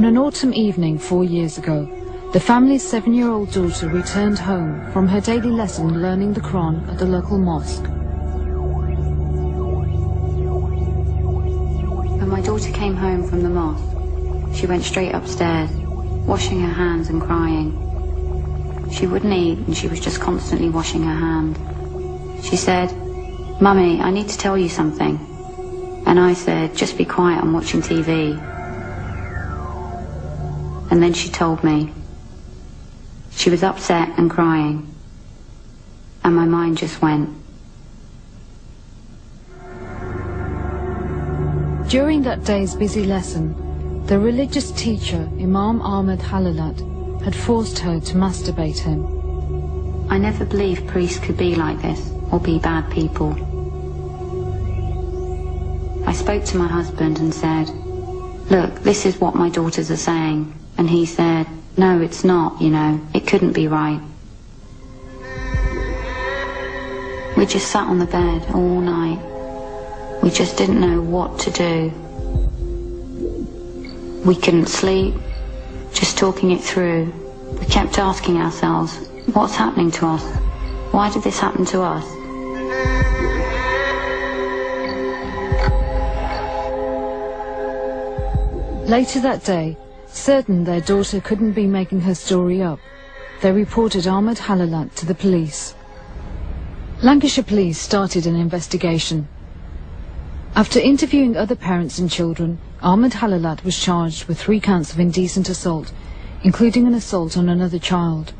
On an autumn evening 4 years ago, the family's 7-year-old daughter returned home from her daily lesson learning the Quran at the local mosque. When my daughter came home from the mosque, she went straight upstairs, washing her hands and crying. She wouldn't eat and she was just constantly washing her hand. She said, "Mummy, I need to tell you something." And I said, "Just be quiet, I'm watching TV." And then she told me. She was upset and crying, and my mind just went. During that day's busy lesson, the religious teacher, Imam Ahmed Halalat, had forced her to masturbate him. I never believed priests could be like this, or be bad people. I spoke to my husband and said, "Look, this is what my daughters are saying." And he said, "No, it's not, you know, it couldn't be right." We just sat on the bed all night. We just didn't know what to do. We couldn't sleep, just talking it through. We kept asking ourselves, what's happening to us? Why did this happen to us? Later that day, certain their daughter couldn't be making her story up, they reported Ahmed Halalat to the police. Lancashire police started an investigation. After interviewing other parents and children, Ahmed Halalat was charged with 3 counts of indecent assault, including an assault on another child.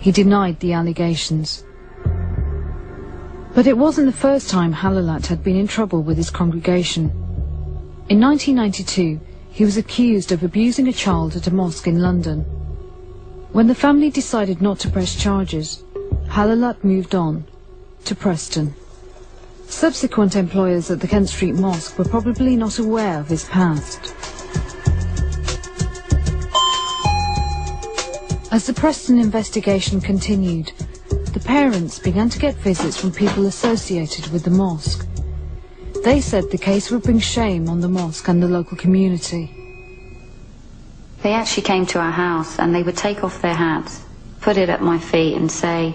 He denied the allegations. But it wasn't the first time Halalat had been in trouble with his congregation. In 1992, he was accused of abusing a child at a mosque in London. When the family decided not to press charges, Halalat moved on to Preston. Subsequent employers at the Kent Street Mosque were probably not aware of his past. As the Preston investigation continued, the parents began to get visits from people associated with the mosque. They said the case would bring shame on the mosque and the local community. They actually came to our house and they would take off their hats, put it at my feet and say,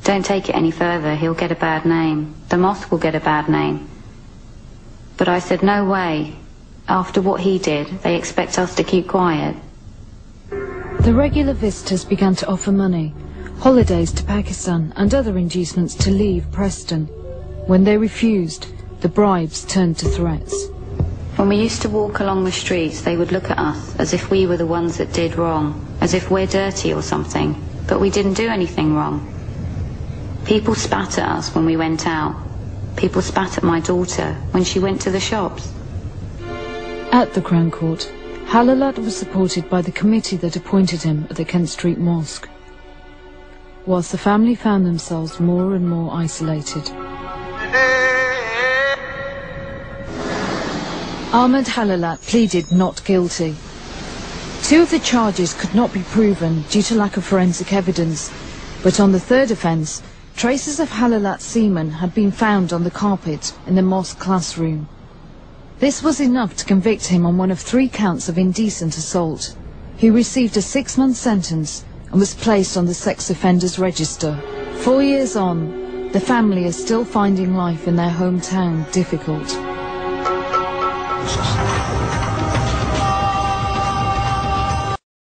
"Don't take it any further, he'll get a bad name. The mosque will get a bad name." But I said, no way. After what he did, they expect us to keep quiet. The regular visitors began to offer money, holidays to Pakistan and other inducements to leave Preston. When they refused, the bribes turned to threats. When we used to walk along the streets, they would look at us as if we were the ones that did wrong, as if we're dirty or something, but we didn't do anything wrong. People spat at us when we went out. People spat at my daughter when she went to the shops. At the Crown Court, Halalat was supported by the committee that appointed him at the Kent Street Mosque, whilst the family found themselves more and more isolated. Ahmed Halalat pleaded not guilty. 2 of the charges could not be proven due to lack of forensic evidence, but on the 3rd offence, traces of Halalat's semen had been found on the carpet in the mosque classroom. This was enough to convict him on one of 3 counts of indecent assault. He received a 6-month sentence and was placed on the sex offenders register. 4 years on, the family is still finding life in their hometown difficult.